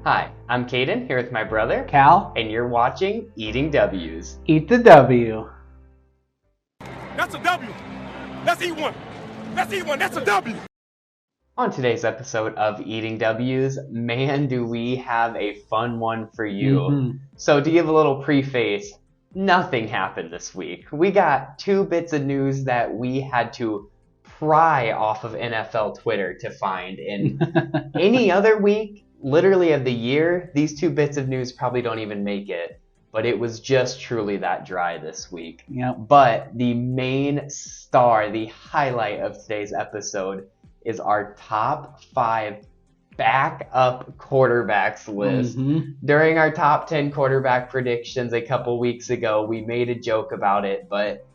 Hi, I'm Caden, here with my brother, Cal, and you're watching Eating W's. eat the W. That's a W. Let's eat one. Let's eat one. That's a W. On today's episode of Eating W's, man, do we have a fun one for you. So to give a little preface, nothing happened this week. We got two bits of news that we had to pry off of NFL Twitter to find. And any other week, literally of the year, these two bits of news probably don't even make it. But it was just truly that dry this week. Yep. But the main star, the highlight of today's episode is our top 5 backup quarterbacks list. During our top 10 quarterback predictions a couple weeks ago, we made a joke about it, but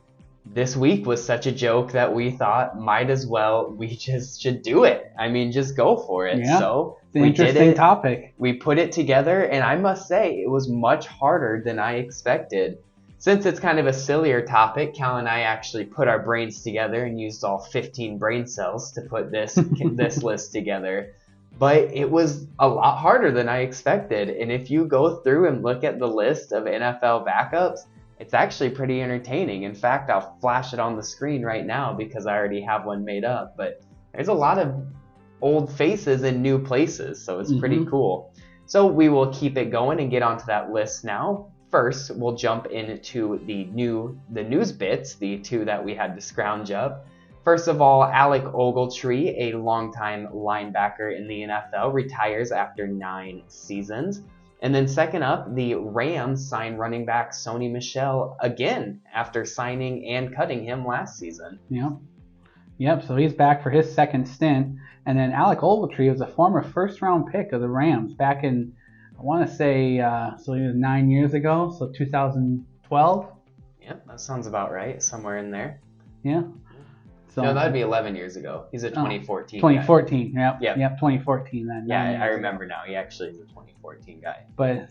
this week was such a joke that we thought might as well, we just should do it. I mean, just go for it. Yeah, so it's an we interesting did it. topic. We put it together, and I must say, it was much harder than I expected. Since it's kind of a sillier topic, Cal and I actually put our brains together and used all 15 brain cells to put this this list together. But it was a lot harder than I expected. And if you go through and look at the list of NFL backups, it's actually pretty entertaining. In fact, I'll flash it on the screen right now because I already have one made up. But there's a lot of old faces in new places, so it's pretty cool. So we will keep it going and get onto that list now. First, we'll jump into the news bits, the two that we had to scrounge up. First of all, Alec Ogletree, a longtime linebacker in the NFL, retires after 9 seasons. And then second up, the Rams sign running back Sony Michel again after signing and cutting him last season. Yep, so he's back for his second stint. And then Alec Ogletree was a former first-round pick of the Rams back in, I want to say, so he was 9 years ago, so 2012? Yep, that sounds about right, somewhere in there. Yeah. So, no, that would be 11 years ago. He's a 2014 2014, guy. Yep, 2014 then. Yeah, I remember now. He actually is a 2014 guy. But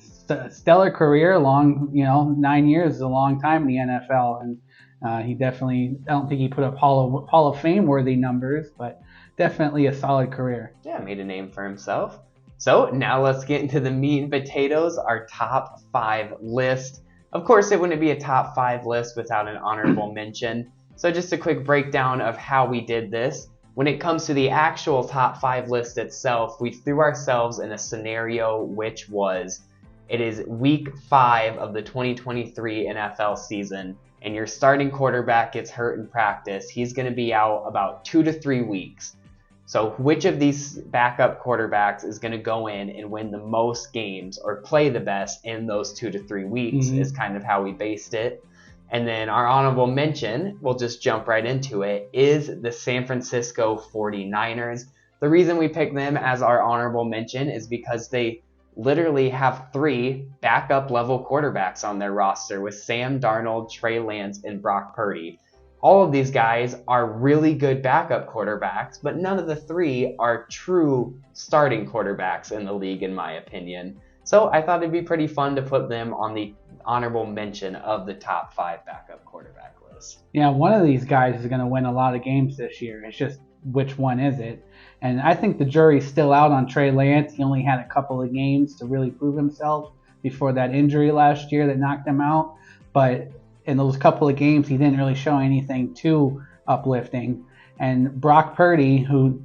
stellar career, 9 years is a long time in the NFL, and he definitely, I don't think he put up Hall of Fame worthy numbers, but definitely a solid career. Yeah, made a name for himself. So now let's get into the meat and potatoes, our top 5 list. Of course, it wouldn't be a top 5 list without an honorable mention. So just a quick breakdown of how we did this. When it comes to the actual top 5 list itself, we threw ourselves in a scenario which was, it is week 5 of the 2023 NFL season, and your starting quarterback gets hurt in practice. He's going to be out about 2 to 3 weeks. So which of these backup quarterbacks is going to go in and win the most games or play the best in those 2 to 3 weeks is kind of how we based it. And then our honorable mention, we'll just jump right into it, is the San Francisco 49ers. The reason we picked them as our honorable mention is because they literally have 3 backup level quarterbacks on their roster with Sam Darnold, Trey Lance, and Brock Purdy. All of these guys are really good backup quarterbacks, but none of the 3 are true starting quarterbacks in the league, in my opinion. So I thought it'd be pretty fun to put them on the honorable mention of the top 5 backup quarterback list. Yeah, one of these guys is going to win a lot of games this year. It's just which one is it? And I think the jury's still out on Trey Lance. He only had a couple of games to really prove himself before that injury last year that knocked him out. But in those couple of games, he didn't really show anything too uplifting. And Brock Purdy, who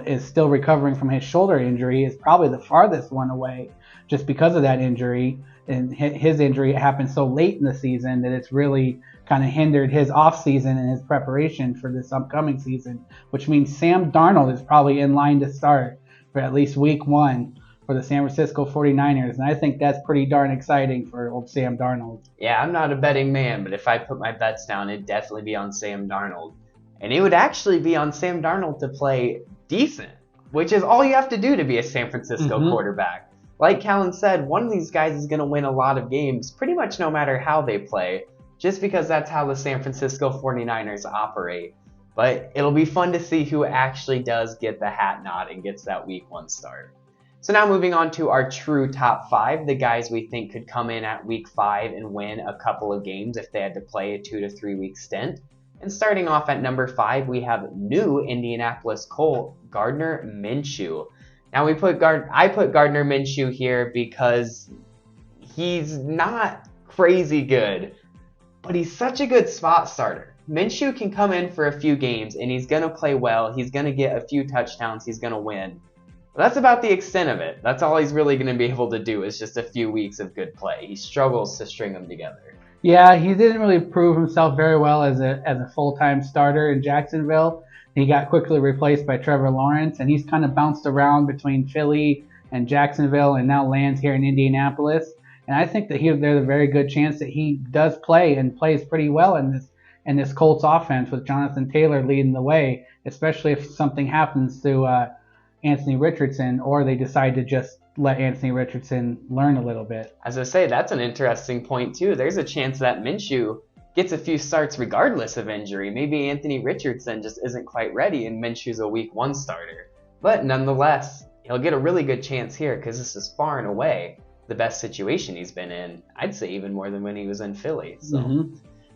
is still recovering from his shoulder injury, is probably the farthest one away just because of that injury. And his injury happened so late in the season that it's really kind of hindered his offseason and his preparation for this upcoming season, which means Sam Darnold is probably in line to start for at least week 1 for the San Francisco 49ers. And I think that's pretty darn exciting for old Sam Darnold. Yeah, I'm not a betting man, but if I put my bets down, it'd definitely be on Sam Darnold. And it would actually be on Sam Darnold to play decent, which is all you have to do to be a San Francisco quarterback. Like Callan said, one of these guys is going to win a lot of games pretty much no matter how they play, just because that's how the San Francisco 49ers operate. But it'll be fun to see who actually does get the hat nod and gets that week 1 start. So now moving on to our true top 5, the guys we think could come in at week 5 and win a couple of games if they had to play a 2 to 3 week stint. And starting off at number 5, we have new Indianapolis Colt, Gardner Minshew. Now I put Gardner Minshew here because he's not crazy good, but he's such a good spot starter. Minshew can come in for a few games and he's going to play well. He's going to get a few touchdowns. He's going to win. But that's about the extent of it. That's all he's really going to be able to do is just a few weeks of good play. He struggles to string them together. Yeah, he didn't really prove himself very well as a full-time starter in Jacksonville. He got quickly replaced by Trevor Lawrence, and he's kind of bounced around between Philly and Jacksonville and now lands here in Indianapolis. And I think that there's a very good chance that he does play and plays pretty well in this Colts offense with Jonathan Taylor leading the way, especially if something happens to Anthony Richardson or they decide to just let Anthony Richardson learn a little bit. As I say, that's an interesting point too. There's a chance that Minshew gets a few starts regardless of injury. Maybe Anthony Richardson just isn't quite ready and Minshew's a week 1 starter. But nonetheless, he'll get a really good chance here because this is far and away the best situation he's been in. I'd say even more than when he was in Philly. So.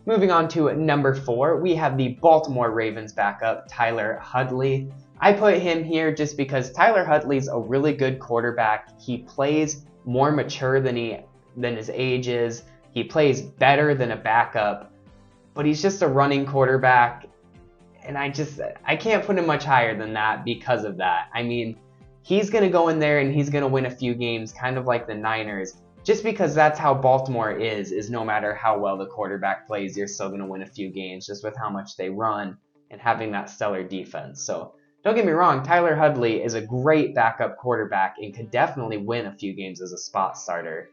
Moving on to number 4, we have the Baltimore Ravens backup, Tyler Huntley. I put him here just because Tyler Huntley's a really good quarterback. He plays more mature than his age is. He plays better than a backup, but he's just a running quarterback, and I can't put him much higher than that because of that. I mean, he's going to go in there and he's going to win a few games, kind of like the Niners, just because that's how Baltimore is no matter how well the quarterback plays, you're still going to win a few games just with how much they run and having that stellar defense. So don't get me wrong, Tyler Huntley is a great backup quarterback and could definitely win a few games as a spot starter.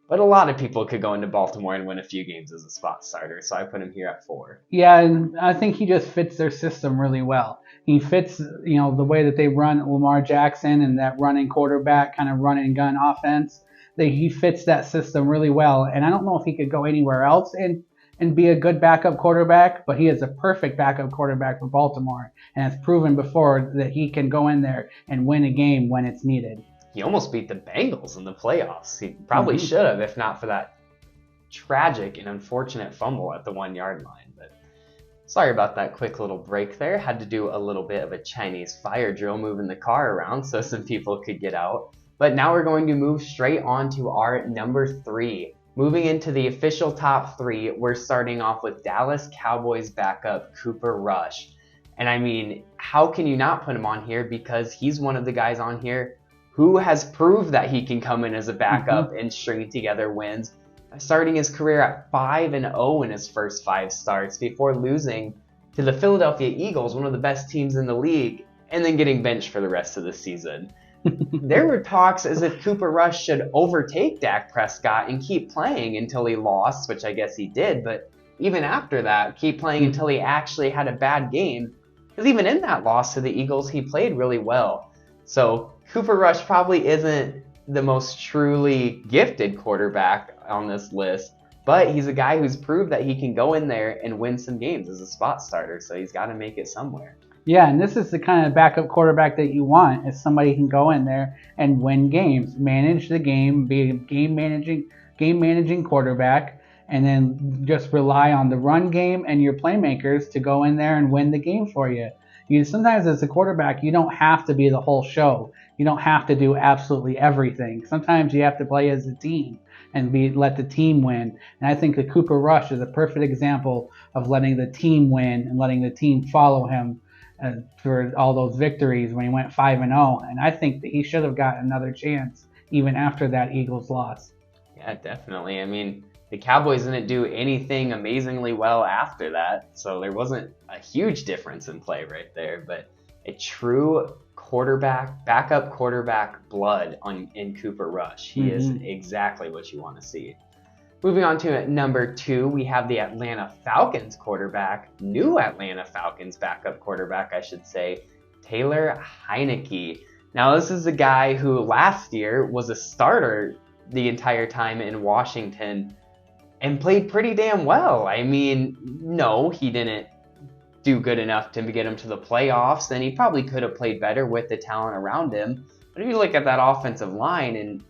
But a lot of people could go into Baltimore and win a few games as a spot starter, so I put him here at 4. Yeah, and I think he just fits their system really well. He fits, the way that they run Lamar Jackson and that running quarterback, kind of run and gun offense. He fits that system really well, and I don't know if he could go anywhere else and be a good backup quarterback, but he is a perfect backup quarterback for Baltimore, and has proven before that he can go in there and win a game when it's needed. He almost beat the Bengals in the playoffs. He probably should have, if not for that tragic and unfortunate fumble at the 1-yard line. But sorry about that quick little break there. Had to do a little bit of a Chinese fire drill moving the car around so some people could get out. But now we're going to move straight on to our number 3. Moving into the official top 3, we're starting off with Dallas Cowboys backup Cooper Rush. And I mean, how can you not put him on here? Because he's one of the guys on here who has proved that he can come in as a backup and string together wins, starting his career at 5-0 in his first 5 starts before losing to the Philadelphia Eagles, one of the best teams in the league, and then getting benched for the rest of the season. There were talks as if Cooper Rush should overtake Dak Prescott and keep playing until he lost, which I guess he did, but even after that, keep playing until he actually had a bad game, because even in that loss to the Eagles, he played really well. So Cooper Rush probably isn't the most truly gifted quarterback on this list, but he's a guy who's proved that he can go in there and win some games as a spot starter, so he's got to make it somewhere. Yeah, and this is the kind of backup quarterback that you want, is somebody who can go in there and win games, manage the game, be a game managing quarterback, and then just rely on the run game and your playmakers to go in there and win the game for you. Sometimes as a quarterback, you don't have to be the whole show. You don't have to do absolutely everything. Sometimes you have to play as a team and let the team win. And I think that Cooper Rush is a perfect example of letting the team win and letting the team follow him for all those victories when he went 5-0. And I think that he should have gotten another chance even after that Eagles loss. Yeah, definitely. I mean, the Cowboys didn't do anything amazingly well after that, so there wasn't a huge difference in play right there. But a true backup quarterback blood in Cooper Rush. He is exactly what you want to see. Moving on to number 2, we have the Atlanta Falcons new Atlanta Falcons backup quarterback, I should say, Taylor Heinicke. Now, this is a guy who last year was a starter the entire time in Washington and played pretty damn well. I mean, no, he didn't do good enough to get him to the playoffs, and he probably could have played better with the talent around him. But if you look at that offensive line, and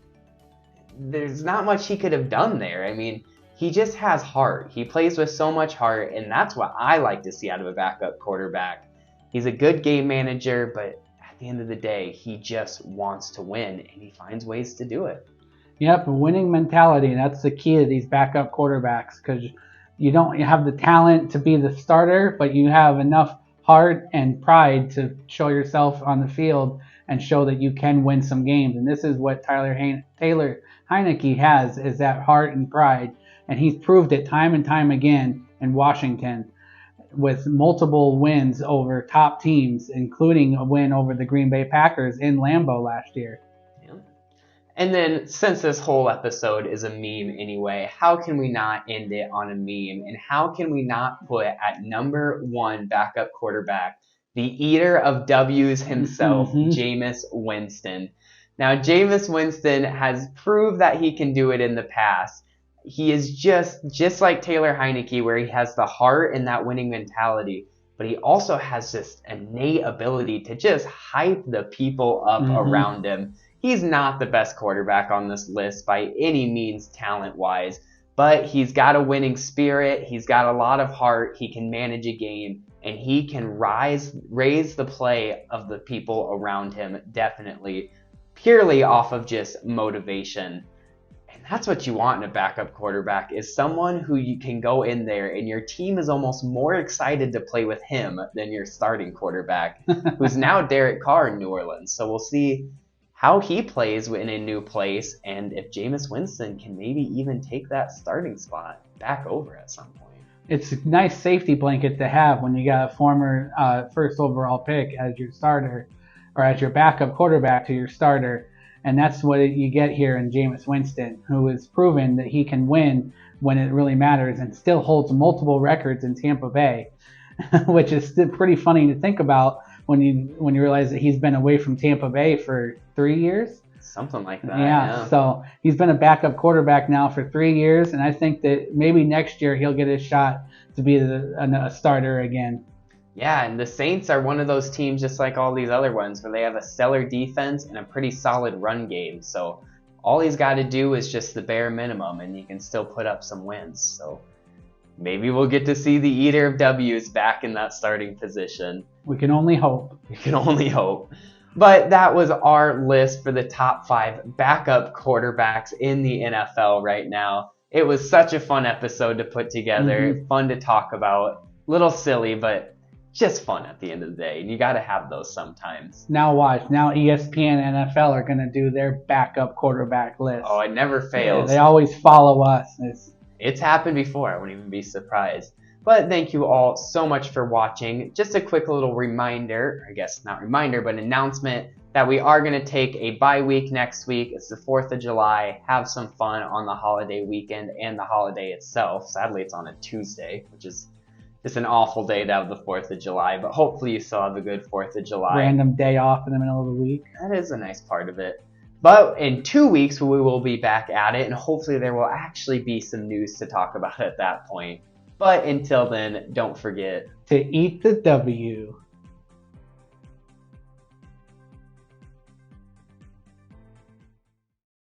there's not much he could have done there. I mean, he just has heart. He plays with so much heart, and that's what I like to see out of a backup quarterback. He's a good game manager, but at the end of the day, he just wants to win, and he finds ways to do it. Yep, a winning mentality. That's the key to these backup quarterbacks, because you don't have the talent to be the starter, but you have enough heart and pride to show yourself on the field and show that you can win some games. And this is what Taylor Heinicke has, is that heart and pride. And he's proved it time and time again in Washington with multiple wins over top teams, including a win over the Green Bay Packers in Lambeau last year. Yeah. And then, since this whole episode is a meme anyway, how can we not end it on a meme? And how can we not put at number 1 backup quarterback the eater of W's himself, Jameis Winston? Now, Jameis Winston has proved that he can do it in the past. He is just like Taylor Heinicke, where he has the heart and that winning mentality, but he also has this innate ability to just hype the people up around him. He's not the best quarterback on this list by any means talent-wise, but he's got a winning spirit, he's got a lot of heart, he can manage a game, and he can raise the play of the people around him, definitely, purely off of just motivation. And that's what you want in a backup quarterback, is someone who you can go in there and your team is almost more excited to play with him than your starting quarterback, who's now Derek Carr in New Orleans. So we'll see how he plays in a new place, and if Jameis Winston can maybe even take that starting spot back over at some point. It's a nice safety blanket to have when you got a former first overall pick as your starter, or as your backup quarterback to your starter. And that's what you get here in Jameis Winston, who has proven that he can win when it really matters and still holds multiple records in Tampa Bay, which is still pretty funny to think about when you realize that he's been away from Tampa Bay for 3 years. Something like that. Yeah, so he's been a backup quarterback now for 3 years, and I think that maybe next year he'll get his shot to be a starter again. Yeah, and the Saints are one of those teams, just like all these other ones, where they have a stellar defense and a pretty solid run game. So all he's got to do is just the bare minimum, and he can still put up some wins. So maybe we'll get to see the eater of W's back in that starting position. We can only hope. We can only hope. But that was our list for the top 5 backup quarterbacks in the NFL right now. It was such a fun episode to put together, fun to talk about, little silly, but just fun at the end of the day. And you got to have those sometimes. Now watch. Now ESPN and NFL are going to do their backup quarterback list. Oh, it never fails. Yeah, they always follow us. It's happened before. I wouldn't even be surprised. But thank you all so much for watching. Just a quick little reminder, I guess not reminder, but announcement that we are going to take a bye week next week. It's the 4th of July. Have some fun on the holiday weekend and the holiday itself. Sadly, it's on a Tuesday, which is just an awful day to have the 4th of July. But hopefully you still have a good 4th of July. Random day off in the middle of the week. That is a nice part of it. But in 2 weeks, we will be back at it, and hopefully there will actually be some news to talk about at that point. But until then, don't forget to eat the W.